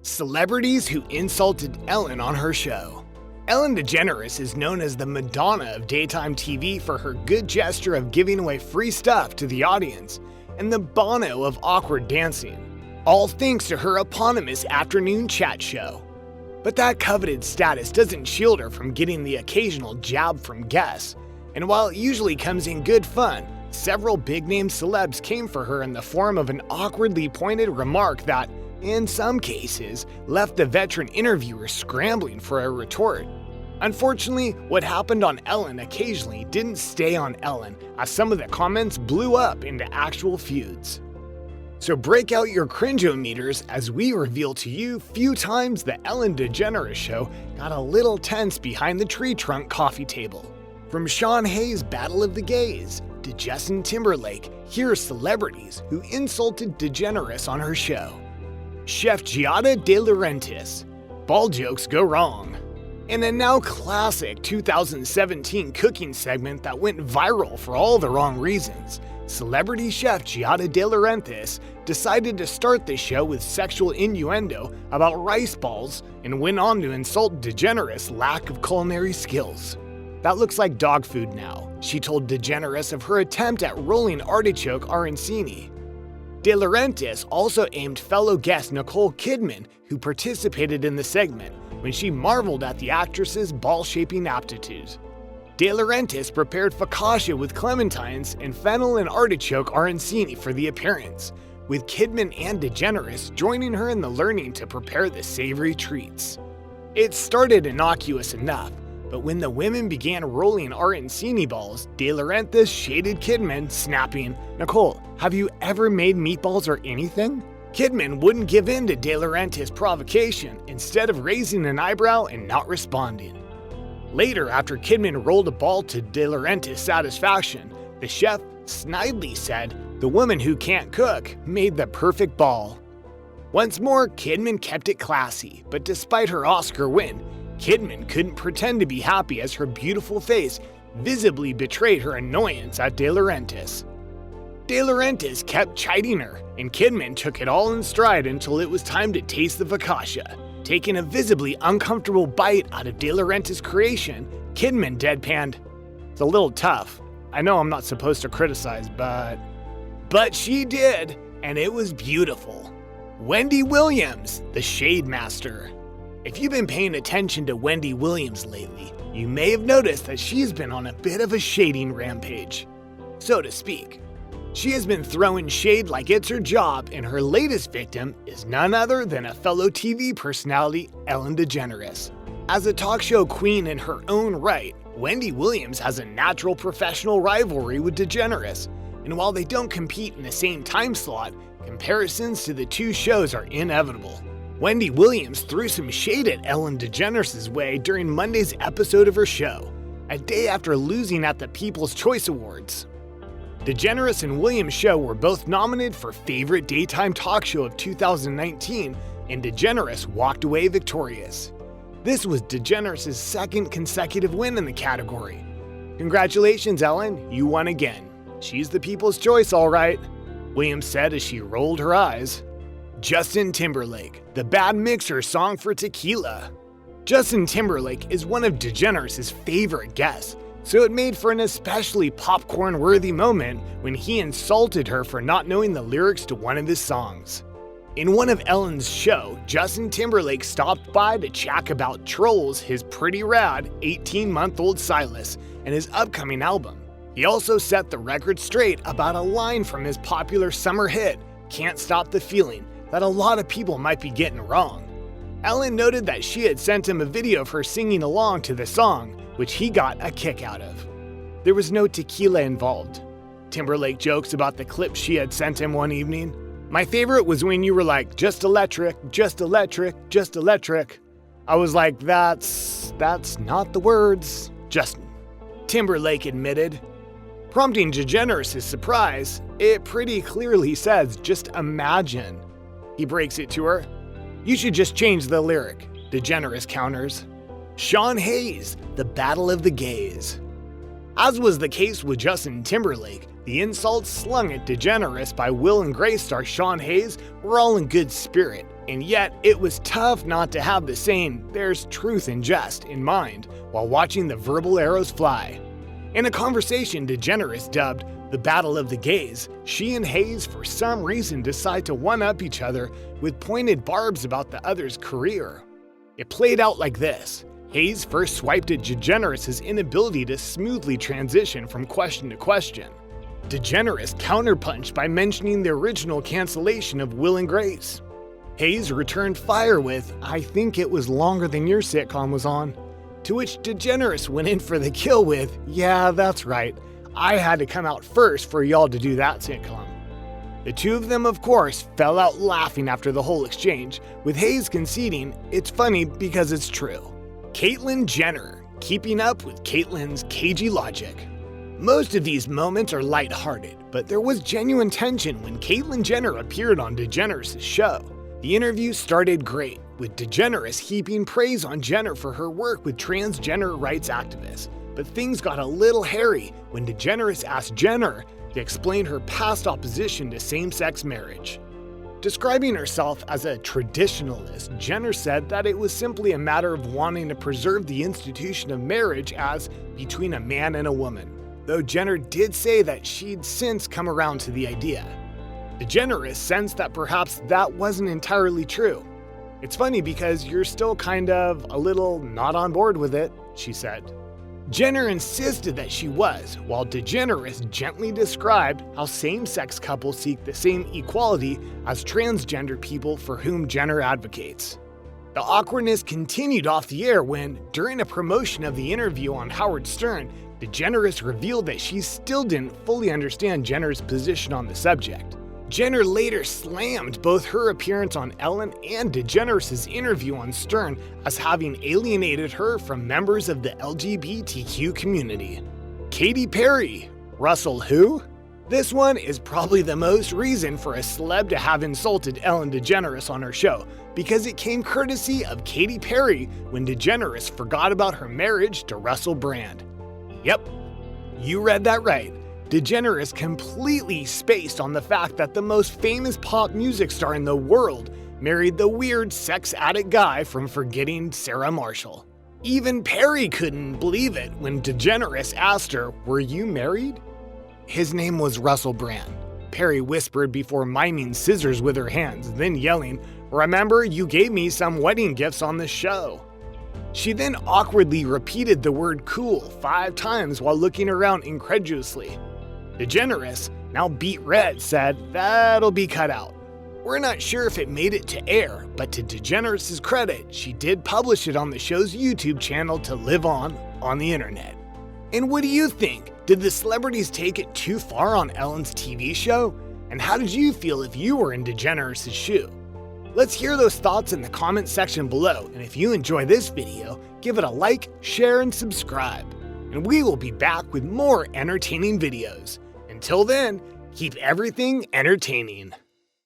Celebrities who insulted Ellen on her show. Ellen DeGeneres is known as the Madonna of daytime TV for her good gesture of giving away free stuff to the audience, and the Bono of awkward dancing, all thanks to her eponymous afternoon chat show. But that coveted status doesn't shield her from getting the occasional jab from guests, and while it usually comes in good fun, several big-name celebs came for her in the form of an awkwardly pointed remark that, in some cases, left the veteran interviewer scrambling for a retort. Unfortunately, what happened on Ellen occasionally didn't stay on Ellen, as some of the comments blew up into actual feuds. So break out your cringe-o-meters as we reveal to you few times the Ellen DeGeneres show got a little tense behind the tree trunk coffee table. From Sean Hayes' Battle of the Gays to Justin Timberlake, here are celebrities who insulted DeGeneres on her show. Chef Giada De Laurentiis, ball jokes go wrong. In a now classic 2017 cooking segment that went viral for all the wrong reasons, celebrity chef Giada De Laurentiis decided to start the show with sexual innuendo about rice balls and went on to insult DeGeneres' lack of culinary skills. "That looks like dog food now," she told DeGeneres of her attempt at rolling artichoke arancini. De Laurentiis also aimed fellow guest Nicole Kidman, who participated in the segment, when she marveled at the actress's ball-shaping aptitudes. De Laurentiis prepared focaccia with clementines and fennel and artichoke arancini for the appearance, with Kidman and DeGeneres joining her in the learning to prepare the savory treats. It started innocuous enough, but when the women began rolling arancini balls, De Laurentiis shaded Kidman, snapping, "Nicole, have you ever made meatballs or anything?" Kidman wouldn't give in to De Laurentiis' provocation, instead of raising an eyebrow and not responding. Later, after Kidman rolled a ball to De Laurentiis' satisfaction, the chef snidely said, "The woman who can't cook made the perfect ball." Once more, Kidman kept it classy, but despite her Oscar win, Kidman couldn't pretend to be happy as her beautiful face visibly betrayed her annoyance at De Laurentiis. De Laurentiis kept chiding her, and Kidman took it all in stride until it was time to taste the focaccia. Taking a visibly uncomfortable bite out of De Laurentiis' creation, Kidman deadpanned, "It's a little tough. I know I'm not supposed to criticize, but she did, and it was beautiful." Wendy Williams, the Shade Master. If you've been paying attention to Wendy Williams lately, you may have noticed that she's been on a bit of a shading rampage, so to speak. She has been throwing shade like it's her job, and her latest victim is none other than a fellow TV personality, Ellen DeGeneres. As a talk show queen in her own right, Wendy Williams has a natural professional rivalry with DeGeneres, and while they don't compete in the same time slot, comparisons to the two shows are inevitable. Wendy Williams threw some shade at Ellen DeGeneres' way during Monday's episode of her show, a day after losing at the People's Choice Awards. DeGeneres and Williams' show were both nominated for Favorite Daytime Talk Show of 2019, and DeGeneres walked away victorious. This was DeGeneres' second consecutive win in the category. "Congratulations, Ellen, you won again. She's the People's Choice, all right," Williams said as she rolled her eyes. Justin Timberlake, the Bad Mixer song for Tequila. Justin Timberlake is one of DeGeneres' favorite guests, so it made for an especially popcorn-worthy moment when he insulted her for not knowing the lyrics to one of his songs. In one of Ellen's show, Justin Timberlake stopped by to chat about Trolls, his pretty rad 18-month-old Silas, and his upcoming album. He also set the record straight about a line from his popular summer hit, "Can't Stop the Feeling," that a lot of people might be getting wrong. Ellen noted that she had sent him a video of her singing along to the song, which he got a kick out of. There was no tequila involved. Timberlake jokes about the clip she had sent him one evening. "My favorite was when you were like, 'Just electric, just electric, just electric.' I was like, that's not the words, Justin," Timberlake admitted. Prompting DeGeneres' surprise, it pretty clearly says, "Just imagine." He breaks it to her. "You should just change the lyric," DeGeneres counters. Sean Hayes, the Battle of the Gays. As was the case with Justin Timberlake, the insults slung at DeGeneres by Will and Grace star Sean Hayes were all in good spirit, And yet, it was tough not to have the saying, "there's truth in jest," in mind while watching the verbal arrows fly. In a conversation Degenere dubbed the Battle of the Gays, she and Hayes for some reason decide to one-up each other with pointed barbs about the other's career. It played out like this. Hayes first swiped at Degenere's inability to smoothly transition from question to question. Degenere counterpunched by mentioning the original cancellation of Will and Grace. Hayes returned fire with, "I think it was longer than your sitcom was on." To which Degenere went in for the kill with, "Yeah, that's right. I had to come out first for y'all to do that sitcom." The two of them, of course, fell out laughing after the whole exchange, with Hayes conceding, "It's funny because it's true." Caitlyn Jenner, keeping up with Caitlyn's cagey logic. Most of these moments are lighthearted, but there was genuine tension when Caitlyn Jenner appeared on Degenere's show. The interview started great, with Degenere heaping praise on Jenner for her work with transgender rights activists. But things got a little hairy when Degenere asked Jenner to explain her past opposition to same-sex marriage. Describing herself as a traditionalist, Jenner said that it was simply a matter of wanting to preserve the institution of marriage as between a man and a woman, though Jenner did say that she'd since come around to the idea. Degenere sensed that perhaps that wasn't entirely true. "It's funny because you're still kind of a little not on board with it," she said. Jenner insisted that she was, while Degenere gently described how same-sex couples seek the same equality as transgender people for whom Jenner advocates. The awkwardness continued off the air when, during a promotion of the interview on Howard Stern, Degenere revealed that she still didn't fully understand Jenner's position on the subject. Jenner later slammed both her appearance on Ellen and Degenere's interview on Stern as having alienated her from members of the LGBTQ community. Katy Perry. Russell who? This one is probably the most reason for a celeb to have insulted Ellen DeGeneres on her show, because it came courtesy of Katy Perry when DeGeneres forgot about her marriage to Russell Brand. Yep, you read that right. DeGeneres completely spaced on the fact that the most famous pop music star in the world married the weird sex addict guy from Forgetting Sarah Marshall. Even Perry couldn't believe it when DeGeneres asked her, "Were you married?" "His name was Russell Brand," Perry whispered before miming scissors with her hands, then yelling, "Remember, you gave me some wedding gifts on the show." She then awkwardly repeated the word "cool" 5 times while looking around incredulously. Degenere, now beet red, said that'll be cut out. We're not sure if it made it to air, but to Degeneres' credit, she did publish it on the show's YouTube channel to live on the internet. And what do you think? Did the celebrities take it too far on Ellen's TV show? And how did you feel if you were in Degeneres' shoe? Let's hear those thoughts in the comment section below, and if you enjoy this video, give it a like, share, and subscribe. And we will be back with more entertaining videos. Until then, keep everything entertaining.